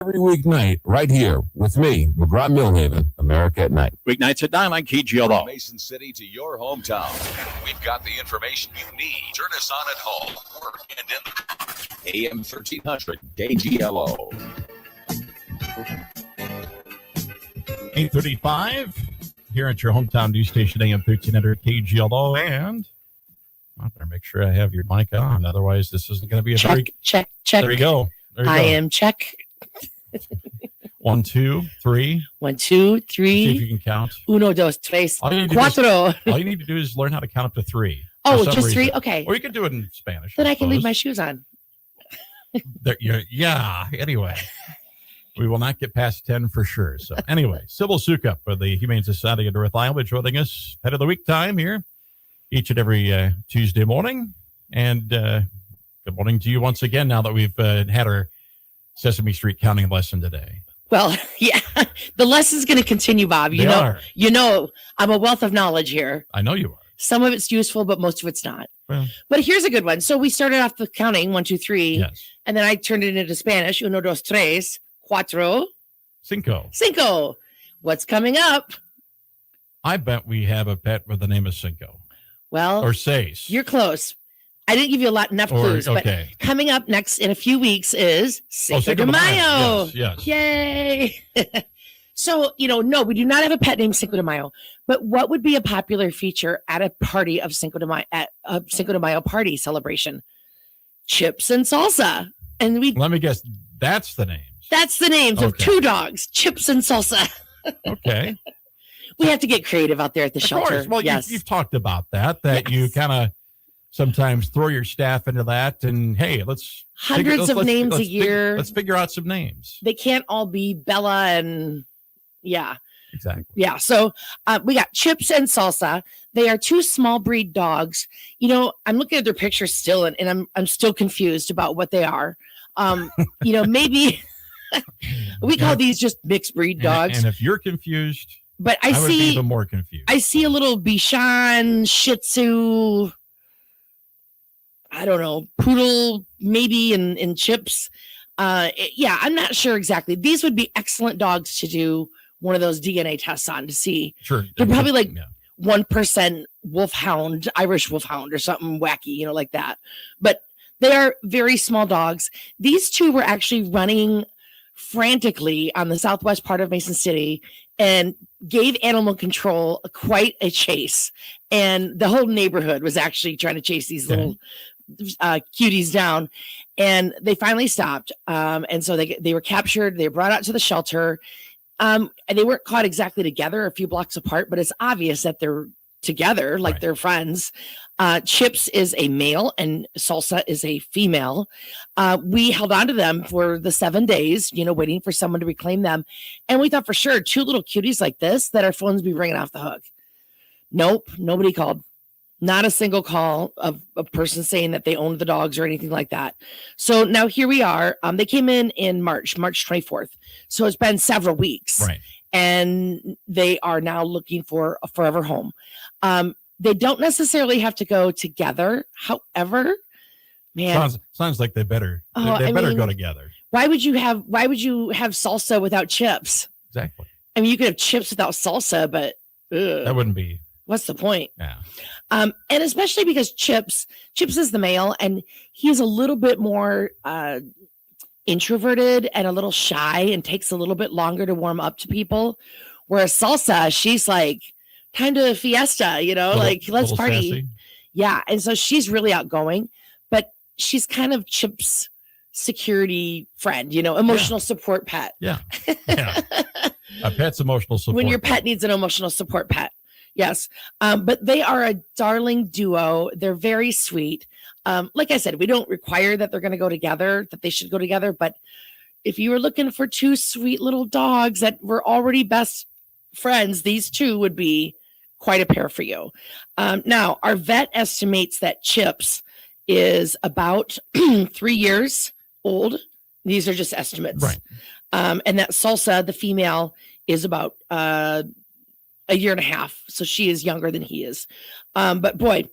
Every weeknight, right here with me, McGraw Millhaven, America at Night. Weeknights at 9 on KGLO. From Mason City to your hometown, we've got the information you need. Turn us on at home, work, and in the AM 1300 KGLO. 8:35 here at your hometown news station, AM 1300 KGLO. And I better make sure I have your mic on. Otherwise, this isn't going to be a check. There you go. I am check. 1, 2, 3. 1, 2, 3. See if you can count. Uno, dos, tres, cuatro. All you need to do is learn how to count up to 3. Oh, just reason. 3? Okay. Or you can do it in Spanish. Then I can leave my shoes on. Yeah. Anyway, we will not get past 10 for sure. So anyway, Sybil Soukup of the Humane Society of North Iowa joining us Head of the Week time here each and every Tuesday morning. And good morning to you once again now that we've had our Sesame Street counting lesson today. Well, yeah, the lesson's going to continue, Bob. You know, I'm a wealth of knowledge here. I know you are. Some of it's useful, but most of it's not. Well, but here's a good one. So we started off the counting 1, 2, 3, yes. And then I turned it into Spanish. Uno, dos, tres, cuatro, cinco. What's coming up? I bet we have a pet with the name of Cinco. Well, or seis. You're close. I didn't give you enough clues, okay. But coming up next in a few weeks is Cinco de Mayo. Yes. Yay. So, no, we do not have a pet named Cinco de Mayo, but what would be a popular feature at a party of Cinco de Mayo, at a Cinco de Mayo party celebration? Chips and salsa. And let me guess, that's the names. That's the names of 2 dogs, Chips and salsa. Okay. We have to get creative out there at the shelter. Course. Well, yes. You've talked about that yes. You kind of sometimes throw your staff into that, and hey, let's hundreds of names a year. Let's figure out some names. They can't all be Bella and exactly. Yeah. So we got Chips and Salsa. They are 2 small breed dogs. I'm looking at their pictures still, and I'm still confused about what they are. Maybe we call these just mixed breed dogs. And if you're confused, but I would see be even more confused. I see a little Bichon, Shih Tzu. I don't know, poodle maybe in Chips. I'm not sure exactly. These would be excellent dogs to do one of those DNA tests on to see. Sure. They're probably 1% wolfhound, Irish wolfhound or something wacky, like that. But they are very small dogs. These 2 were actually running frantically on the southwest part of Mason City and gave animal control quite a chase. And the whole neighborhood was actually trying to chase these little cuties down, and they finally stopped. And so they were captured. They were brought out to the shelter. And they weren't caught exactly together, a few blocks apart, but it's obvious that they're together, like they're friends. Chips is a male and Salsa is a female. We held on to them for the 7 days, waiting for someone to reclaim them. And we thought for sure 2 little cuties like this that our phones be ringing off the hook. Nope, nobody called. Not a single call of a person saying that they owned the dogs or anything like that. So now here we are. They came in March 24th. So it's been several weeks. Right. And they are now looking for a forever home. They don't necessarily have to go together. However, man, sounds like they better go together. Why would you have salsa without chips? Exactly. I mean, you could have chips without salsa, but that wouldn't be. What's the point? Yeah. And especially because Chips is the male, and he's a little bit more introverted and a little shy and takes a little bit longer to warm up to people. Whereas Salsa, she's like kind of fiesta, let's party. Sassy. Yeah. And so she's really outgoing, but she's kind of Chips' security friend, emotional support pet. Yeah. A pet's emotional support. When your pet needs an emotional support pet. Yes. But they are a darling duo. They're very sweet. Like I said, we don't require that they're going to go together, that they should go together. But if you were looking for 2 sweet little dogs that were already best friends, these 2 would be quite a pair for you. Now, our vet estimates that Chips is about 3 years old. These are just estimates. Right. And that Salsa, the female, is about a year and a half. So she is younger than he is. But boy,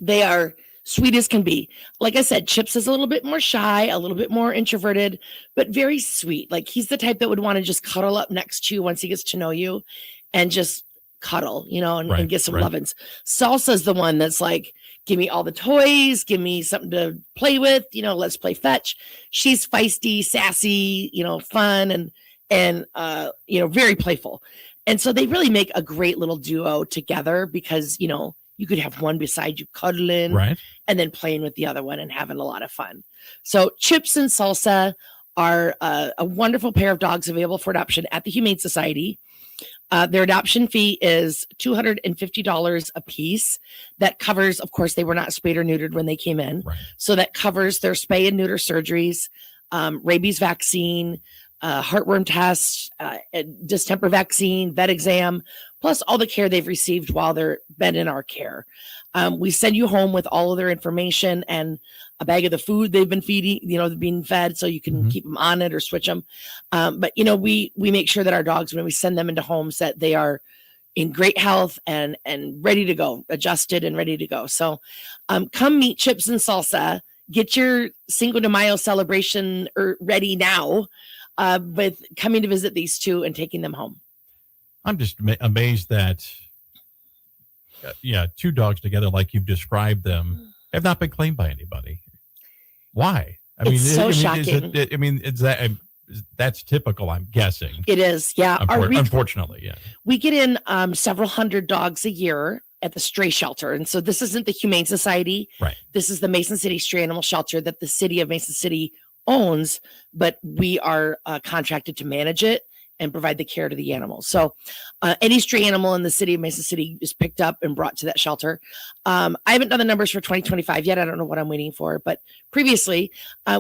they are Sweet as can be. Like I said, Chips is a little bit more shy, a little bit more introverted, but very sweet. Like he's the type that would want to just cuddle up next to you once he gets to know you and just cuddle, and get some lovin's. Salsa's the one that's like, give me all the toys, give me something to play with, let's play fetch. She's feisty, sassy, fun and very playful. And so they really make a great little duo together because, you could have one beside you cuddling and then playing with the other one and having a lot of fun. So Chips and Salsa are a wonderful pair of dogs available for adoption at the Humane Society. Their adoption fee is $250 a piece. That covers, of course, they were not spayed or neutered when they came in. Right. So that covers their spay and neuter surgeries, rabies vaccine, heartworm tests, distemper vaccine, vet exam, plus all the care they've received while they've been in our care. We send you home with all of their information and a bag of the food they've been feeding, being fed, so you can keep them on it or switch them. But we make sure that our dogs, when we send them into homes, that they are in great health and ready to go, adjusted and ready to go. So come meet Chips and Salsa. Get your Cinco de Mayo celebration ready now with coming to visit these two and taking them home. I'm just amazed that, two dogs together, like you've described them, have not been claimed by anybody. Why? Shocking. That's typical, I'm guessing. It is, yeah. Unfortunately, yeah. We get in several hundred dogs a year at the stray shelter. And so this isn't the Humane Society. Right. This is the Mason City Stray Animal Shelter that the city of Mason City owns, but we are contracted to manage it and provide the care to the animals. So any stray animal in the city of Mason City is picked up and brought to that shelter. I haven't done the numbers for 2025 yet. I don't know what I'm waiting for, but previously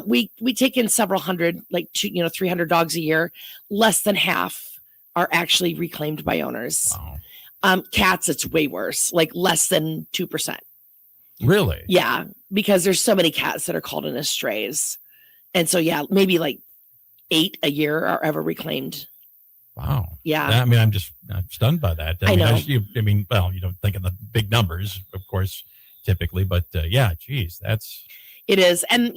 we take in several hundred, 300 dogs a year. Less than half are actually reclaimed by owners. Wow. Cats, it's way worse, like less than 2%. Really? Yeah, because there's so many cats that are called in as strays. And so, maybe like 8 a year are ever reclaimed. Wow. Yeah. I'm stunned by that. I know. You don't think of the big numbers, of course, typically, but geez, that's. It is. And,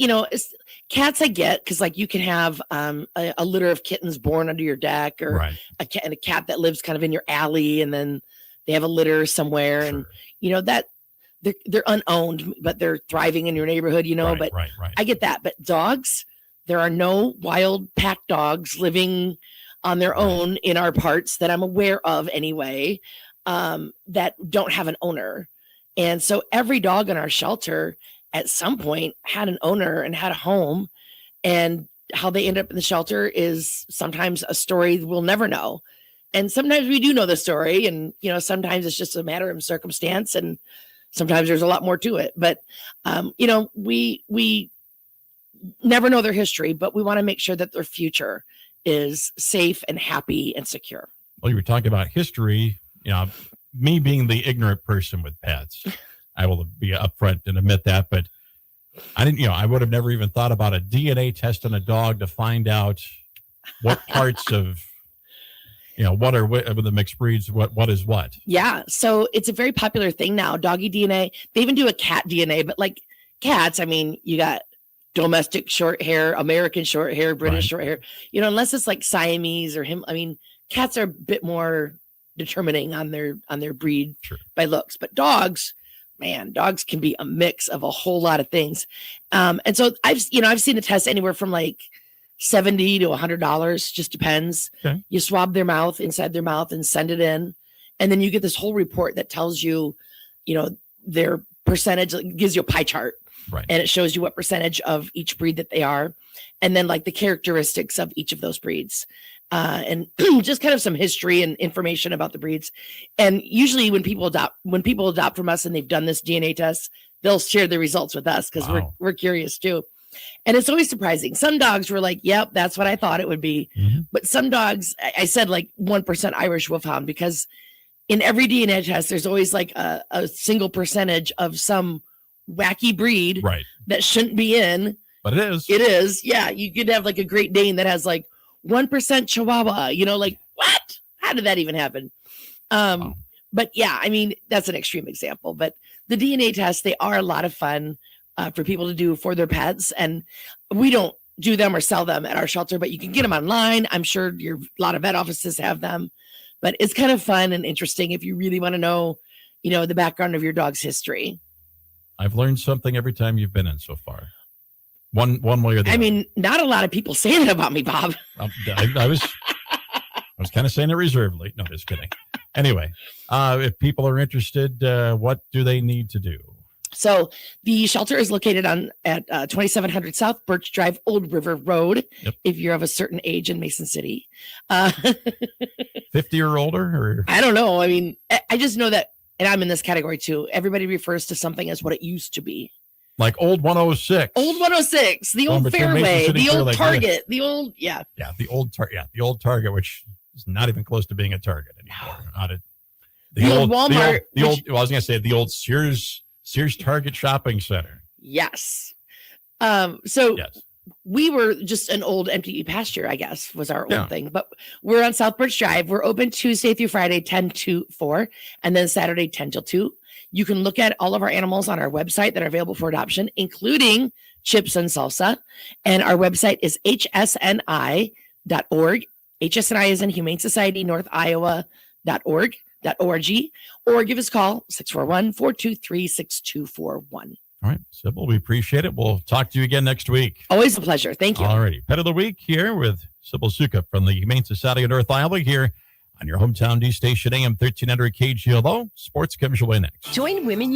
cats I get, because you can have a litter of kittens born under your deck or a cat that lives kind of in your alley and then they have a litter somewhere. Sure. And, that they're unowned, but they're thriving in your neighborhood, but I get that. But dogs, there are no wild pack dogs living on their own in our parts that I'm aware of anyway, that don't have an owner. And so every dog in our shelter at some point had an owner and had a home, and how they end up in the shelter is sometimes a story we'll never know. And sometimes we do know the story, and, sometimes it's just a matter of circumstance, and sometimes there's a lot more to it. But, we never know their history, but we want to make sure that their future is safe and happy and secure. Well, you were talking about history, me being the ignorant person with pets, I will be upfront and admit that, but I didn't, I would have never even thought about a DNA test on a dog to find out what parts of, what are the mixed breeds, what is what. Yeah. So it's a very popular thing now, doggy DNA. They even do a cat DNA, but like cats, you got domestic short hair, American short hair, British short hair, unless it's like Siamese or him. Cats are a bit more determining on their breed by looks, but dogs can be a mix of a whole lot of things. And so I've seen the test anywhere from like $70 to $100, just depends. Okay. You swab their mouth, inside their mouth, and send it in. And then you get this whole report that tells you, their percentage, gives you a pie chart. Right. And it shows you what percentage of each breed that they are. And then like the characteristics of each of those breeds. And just kind of some history and information about the breeds. And usually when people adopt from us and they've done this DNA test, they'll share the results with us because we're curious too. And it's always surprising. Some dogs were like, yep, that's what I thought it would be. Mm-hmm. But some dogs, I said like 1% Irish Wolfhound, because in every DNA test, there's always like a single percentage of some wacky breed that shouldn't be in. But it is. It is. Yeah. You could have like a Great Dane that has like 1% Chihuahua, like what? How did that even happen? But But yeah, I mean, that's an extreme example. But the DNA tests, they are a lot of fun for people to do for their pets. And we don't do them or sell them at our shelter, but you can get them online. I'm sure a lot of vet offices have them. But it's kind of fun and interesting if you really want to know, the background of your dog's history. I've learned something every time you've been in so far. One way or the other. I mean, not a lot of people say that about me, Bob. I was kind of saying it reservedly. No, just kidding. Anyway, if people are interested, what do they need to do? So the shelter is located at 2700 South Birch Drive, Old River Road. Yep. If you're of a certain age in Mason City, 50 or older, or I don't know. I mean, I just know that, and I'm in this category too. Everybody refers to something as what it used to be. Like Old 106. Old 106, the old Fairway, the old Target, the old, yeah. Yeah, the old Target, which is not even close to being a Target anymore. The old Walmart. I was going to say the old Sears Target shopping center. Yes. So yes. We were just an old empty pasture, I guess, was our old thing. But we're on South Birch Drive. We're open Tuesday through Friday, 10 to 4, and then Saturday, 10 till 2. You can look at all of our animals on our website that are available for adoption, including Chips and Salsa. And our website is hsni.org. HSNI is in Humane Society, North Iowa.org. Or give us a call, 641-423-6241. All right, Sybil, we appreciate it. We'll talk to you again next week. Always a pleasure. Thank you. All righty. Pet of the Week here with Sybil Soukup from the Humane Society of North Iowa here on your hometown D station AM 1300 KGLO. Sports comes your way next. Join Women